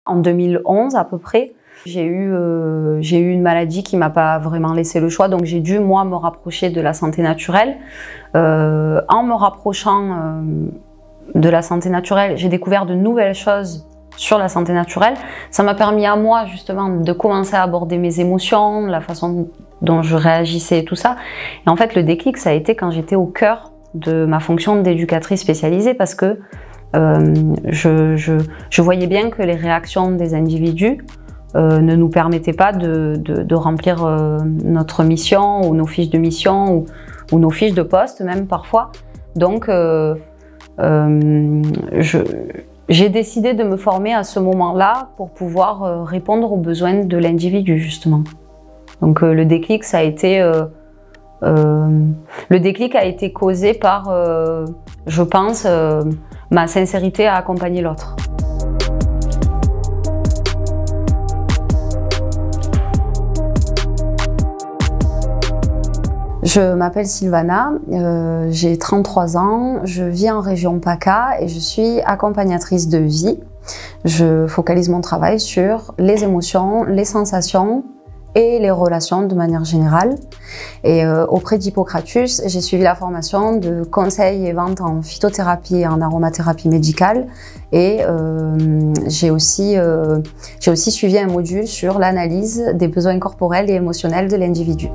En 2011 à peu près, j'ai eu une maladie qui m'a pas vraiment laissé le choix, donc j'ai dû moi me rapprocher de la santé naturelle. En me rapprochant de la santé naturelle, j'ai découvert de nouvelles choses sur la santé naturelle. Ça m'a permis à moi justement de commencer à aborder mes émotions, la façon dont je réagissais et tout ça. Et en fait le déclic ça a été quand j'étais au cœur de ma fonction d'éducatrice spécialisée, parce que je voyais bien que les réactions des individus ne nous permettaient pas de remplir notre mission ou nos fiches de mission ou nos fiches de poste même parfois. Donc j'ai décidé de me former à ce moment-là pour pouvoir répondre aux besoins de l'individu justement. Donc le déclic ça a été causé par, je pense, ma sincérité à accompagner l'autre. Je m'appelle Sylvana, j'ai 33 ans, je vis en région PACA et je suis accompagnatrice de vie. Je focalise mon travail sur les émotions, les sensations et les relations de manière générale. Et auprès d'Hippocratus, j'ai suivi la formation de conseil et vente en phytothérapie et en aromathérapie médicale. Et j'ai aussi suivi un module sur l'analyse des besoins corporels et émotionnels de l'individu.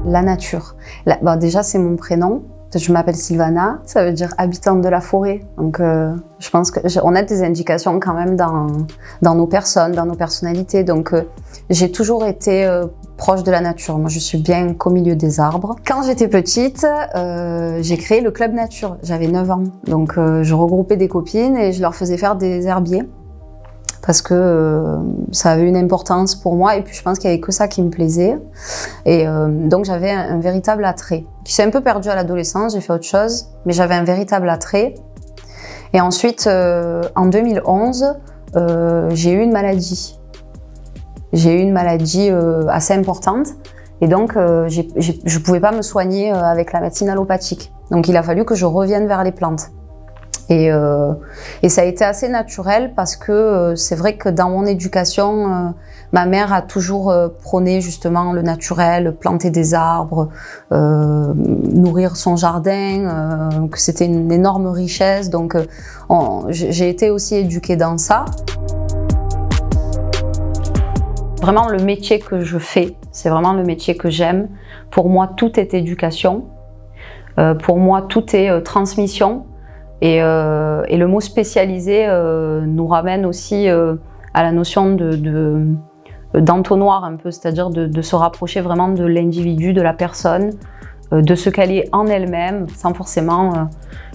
La nature. Bon, déjà, c'est mon prénom. Je m'appelle Sylvana, ça veut dire habitante de la forêt. Donc, je pense qu'on a des indications quand même dans nos personnes, dans nos personnalités. Donc, j'ai toujours été proche de la nature. Moi, je suis bien qu'au milieu des arbres. Quand j'étais petite, j'ai créé le club nature. J'avais 9 ans. Donc, je regroupais des copines et je leur faisais faire des herbiers. Parce que ça avait une importance pour moi et puis je pense qu'il n'y avait que ça qui me plaisait. Et donc j'avais un véritable attrait qui s'est un peu perdu à l'adolescence, j'ai fait autre chose, mais j'avais un véritable attrait. Et ensuite, en 2011, j'ai eu une maladie. J'ai eu une maladie assez importante et donc je ne pouvais pas me soigner avec la médecine allopathique. Donc il a fallu que je revienne vers les plantes. Et ça a été assez naturel parce que c'est vrai que dans mon éducation, ma mère a toujours prôné justement le naturel, planter des arbres, nourrir son jardin, que c'était une énorme richesse. Donc j'ai été aussi éduquée dans ça. Vraiment le métier que je fais, c'est vraiment le métier que j'aime. Pour moi, tout est éducation. Pour moi, tout est transmission. Et le mot spécialisé nous ramène aussi à la notion d'entonnoir un peu, c'est-à-dire de se rapprocher vraiment de l'individu, de la personne, de ce qu'elle est en elle-même, sans forcément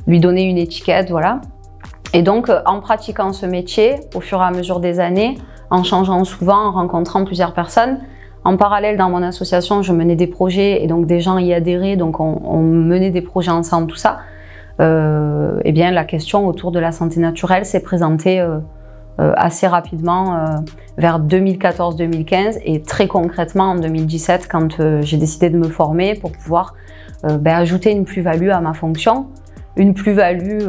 lui donner une étiquette, voilà. Et donc, en pratiquant ce métier, au fur et à mesure des années, en changeant souvent, en rencontrant plusieurs personnes, en parallèle, dans mon association, je menais des projets et donc des gens y adhéraient, donc on menait des projets ensemble, tout ça. Eh bien, la question autour de la santé naturelle s'est présentée assez rapidement vers 2014-2015 et très concrètement en 2017 quand j'ai décidé de me former pour pouvoir ajouter une plus-value à ma fonction, une plus-value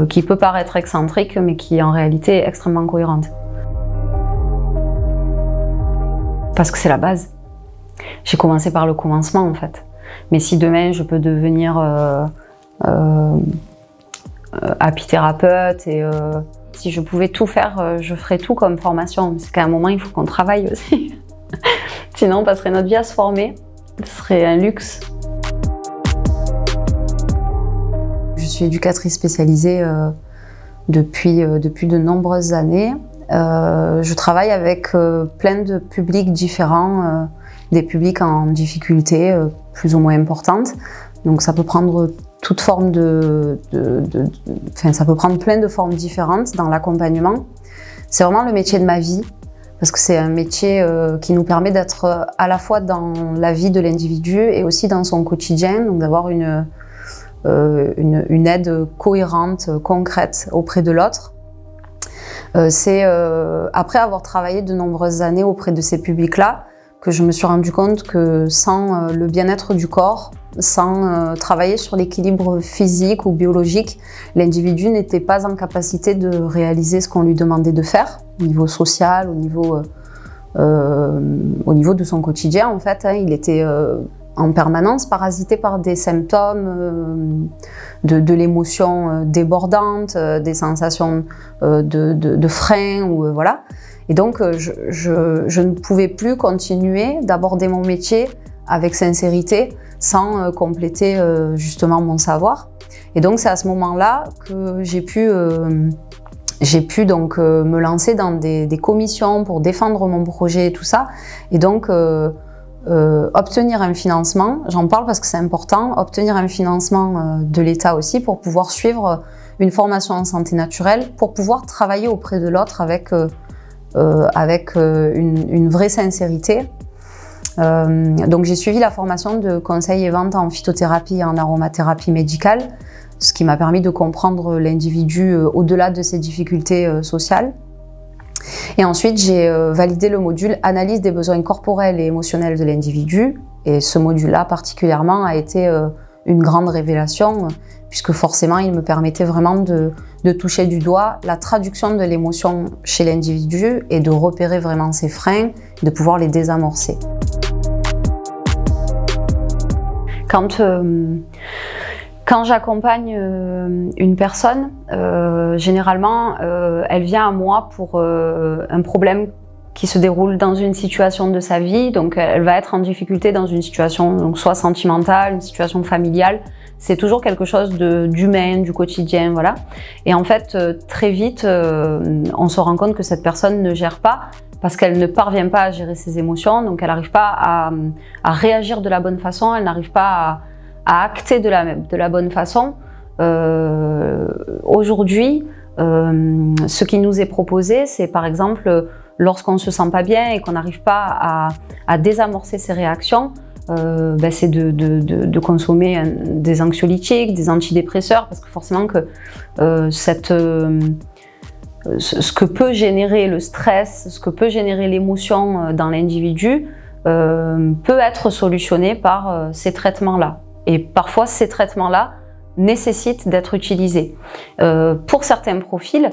qui peut paraître excentrique mais qui en réalité est extrêmement cohérente. Parce que c'est la base. J'ai commencé par le commencement en fait. Mais si demain je peux devenir apithérapeute et si je pouvais tout faire, je ferais tout comme formation. Parce qu'à un moment, il faut qu'on travaille aussi. Sinon, on passerait notre vie à se former. Ce serait un luxe. Je suis éducatrice spécialisée depuis de nombreuses années. Je travaille avec plein de publics différents, des publics en difficulté plus ou moins importante. Donc ça peut prendre toute forme ça peut prendre plein de formes différentes dans l'accompagnement. C'est vraiment le métier de ma vie parce que c'est un métier qui nous permet d'être à la fois dans la vie de l'individu et aussi dans son quotidien, donc d'avoir une aide cohérente, concrète auprès de l'autre. C'est après avoir travaillé de nombreuses années auprès de ces publics-là que je me suis rendu compte que sans le bien-être du corps, sans travailler sur l'équilibre physique ou biologique, l'individu n'était pas en capacité de réaliser ce qu'on lui demandait de faire, au niveau social, au niveau de son quotidien en fait. Il était en permanence parasité par des symptômes de l'émotion débordante, des sensations de frein, ou voilà. Et donc je ne pouvais plus continuer d'aborder mon métier avec sincérité sans compléter justement mon savoir. Et donc c'est à ce moment-là que j'ai pu donc me lancer dans des commissions pour défendre mon projet et tout ça. Et donc obtenir un financement, j'en parle parce que c'est important, obtenir un financement de l'État aussi pour pouvoir suivre une formation en santé naturelle, pour pouvoir travailler auprès de l'autre avec une vraie sincérité. Donc j'ai suivi la formation de conseil et vente en phytothérapie et en aromathérapie médicale, ce qui m'a permis de comprendre l'individu au-delà de ses difficultés sociales. Et ensuite j'ai validé le module analyse des besoins corporels et émotionnels de l'individu, et ce module-là particulièrement a été une grande révélation, puisque forcément il me permettait vraiment de toucher du doigt la traduction de l'émotion chez l'individu et de repérer vraiment ses freins, de pouvoir les désamorcer. Quand j'accompagne une personne, généralement, elle vient à moi pour un problème qui se déroule dans une situation de sa vie. Donc, elle va être en difficulté dans une situation donc soit sentimentale, une situation familiale. C'est toujours quelque chose d'humain, du quotidien, voilà. Et en fait, très vite, on se rend compte que cette personne ne gère pas parce qu'elle ne parvient pas à gérer ses émotions, donc elle n'arrive pas à réagir de la bonne façon, elle n'arrive pas à acter de la bonne façon. Aujourd'hui, ce qui nous est proposé, c'est par exemple, lorsqu'on ne se sent pas bien et qu'on n'arrive pas à désamorcer ses réactions, c'est de consommer des anxiolytiques, des antidépresseurs, parce que forcément que ce que peut générer le stress, ce que peut générer l'émotion dans l'individu peut être solutionné par ces traitements-là. Et parfois, ces traitements-là nécessitent d'être utilisés. Pour certains profils,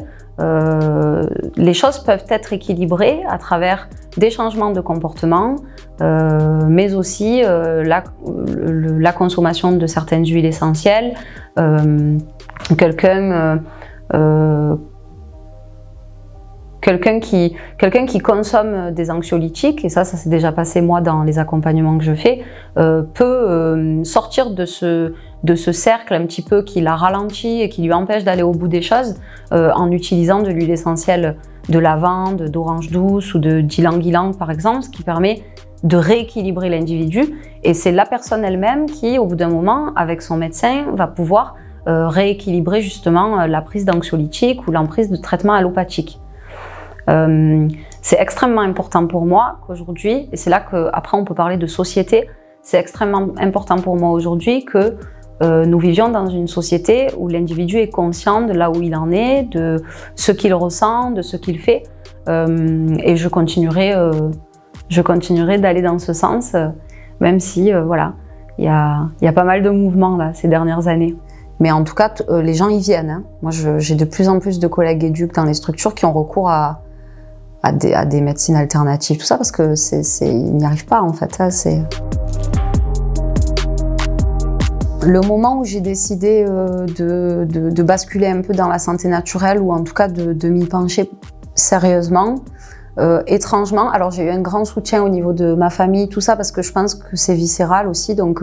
les choses peuvent être équilibrées à travers des changements de comportement, mais aussi la consommation de certaines huiles essentielles. Quelqu'un qui consomme des anxiolytiques, et ça s'est déjà passé moi dans les accompagnements que je fais, peut sortir de ce cercle un petit peu qui la ralentit et qui lui empêche d'aller au bout des choses en utilisant de l'huile essentielle de lavande, d'orange douce ou de d'ylang-ylang par exemple, ce qui permet de rééquilibrer l'individu. Et c'est la personne elle-même qui, au bout d'un moment, avec son médecin, va pouvoir rééquilibrer justement la prise d'anxiolytiques ou la prise de traitement allopathique. C'est extrêmement important pour moi qu'aujourd'hui, et c'est là qu'après on peut parler de société, c'est extrêmement important pour moi aujourd'hui que nous vivions dans une société où l'individu est conscient de là où il en est, de ce qu'il ressent, de ce qu'il fait, et je continuerai d'aller dans ce sens, même si voilà, il y a pas mal de mouvements là ces dernières années. Mais en tout cas, les gens y viennent. Hein. Moi, j'ai de plus en plus de collègues éduques dans les structures qui ont recours à des médecines alternatives, tout ça, parce que ils n'y arrivent pas en fait. Le moment où j'ai décidé de basculer un peu dans la santé naturelle, ou en tout cas de m'y pencher sérieusement, étrangement, alors j'ai eu un grand soutien au niveau de ma famille, tout ça, parce que je pense que c'est viscéral aussi, donc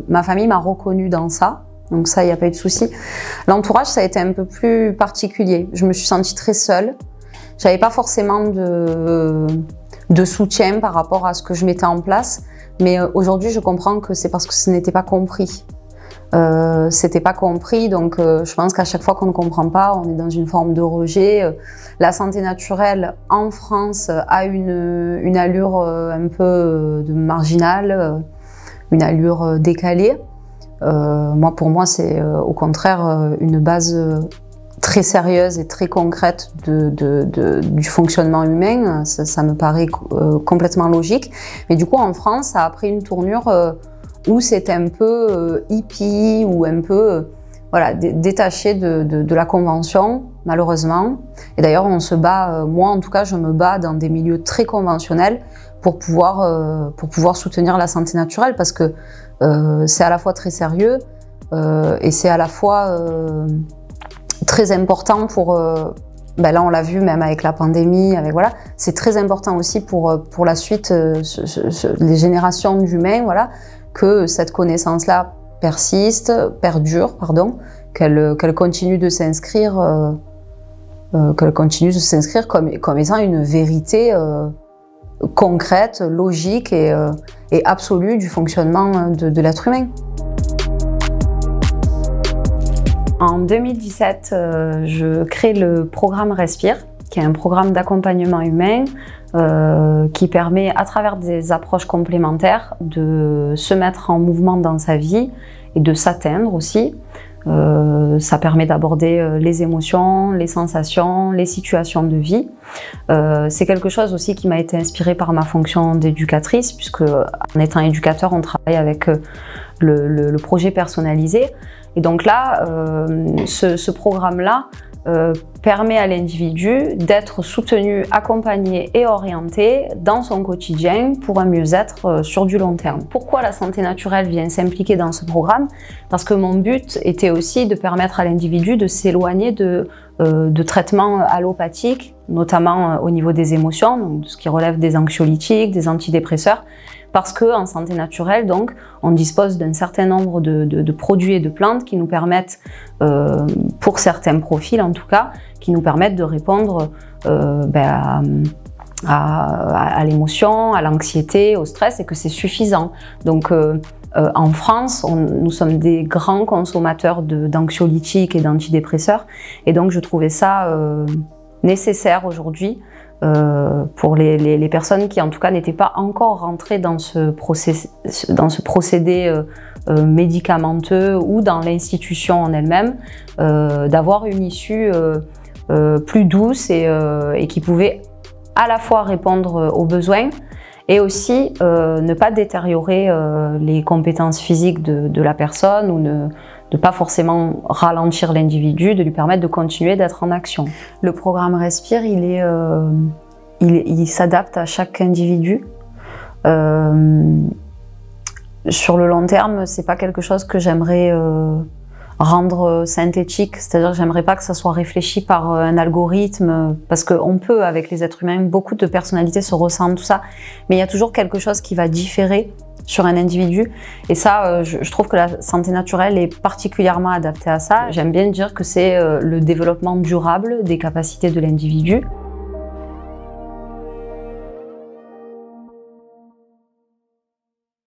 ma famille m'a reconnue dans ça. Donc ça, il n'y a pas eu de souci. L'entourage, ça a été un peu plus particulier. Je me suis sentie très seule. J'avais pas forcément de soutien par rapport à ce que je mettais en place. Mais aujourd'hui, je comprends que c'est parce que ce n'était pas compris. C'était pas compris, donc je pense qu'à chaque fois qu'on ne comprend pas, on est dans une forme de rejet. La santé naturelle en France a une allure un peu marginale, une allure décalée. Pour moi, c'est au contraire une base très sérieuse et très concrète du fonctionnement humain. Ça me paraît complètement logique. Mais du coup, en France, ça a pris une tournure où c'est un peu hippie ou un peu voilà, détaché de la convention, malheureusement. Et d'ailleurs, on se bat, moi en tout cas, je me bats dans des milieux très conventionnels pour pouvoir soutenir la santé naturelle, parce que c'est à la fois très sérieux et c'est à la fois très important pour... ben là, on l'a vu même avec la pandémie, avec voilà, c'est très important aussi pour la suite, les générations d'humains, voilà, que cette connaissance-là perdure, pardon, qu'elle continue de s'inscrire, comme étant une vérité concrète, logique et absolue du fonctionnement de l'être humain. En 2017, je crée le programme Respire, qui est un programme d'accompagnement humain qui permet, à travers des approches complémentaires, de se mettre en mouvement dans sa vie et de s'atteindre aussi. Ça permet d'aborder les émotions, les sensations, les situations de vie. C'est quelque chose aussi qui m'a été inspiré par ma fonction d'éducatrice, puisque en étant éducateur, on travaille avec le projet personnalisé. Et donc là, ce programme-là permet à l'individu d'être soutenu, accompagné et orienté dans son quotidien pour un mieux-être sur du long terme. Pourquoi la santé naturelle vient s'impliquer dans ce programme? Parce que mon but était aussi de permettre à l'individu de s'éloigner de traitements allopathiques, notamment au niveau des émotions, donc ce qui relève des anxiolytiques, des antidépresseurs, parce qu'en santé naturelle, donc, on dispose d'un certain nombre de produits et de plantes qui nous permettent, pour certains profils en tout cas, qui nous permettent de répondre à l'émotion, à l'anxiété, au stress, et que c'est suffisant. Donc, en France, nous sommes des grands consommateurs d'anxiolytiques et d'antidépresseurs, et donc je trouvais ça nécessaire aujourd'hui pour les personnes qui en tout cas n'étaient pas encore rentrées dans ce procédé médicamenteux ou dans l'institution en elle-même, d'avoir une issue plus douce et qui pouvait à la fois répondre aux besoins et aussi ne pas détériorer les compétences physiques de la personne ou ne pas forcément ralentir l'individu, de lui permettre de continuer d'être en action. Le programme Respire, il s'adapte à chaque individu. Sur le long terme, c'est pas quelque chose que j'aimerais rendre synthétique, c'est-à-dire que j'aimerais pas que ça soit réfléchi par un algorithme, parce qu'on peut, avec les êtres humains, beaucoup de personnalités se ressemblent, tout ça, mais il y a toujours quelque chose qui va différer sur un individu, et ça, je trouve que la santé naturelle est particulièrement adaptée à ça. J'aime bien dire que c'est le développement durable des capacités de l'individu.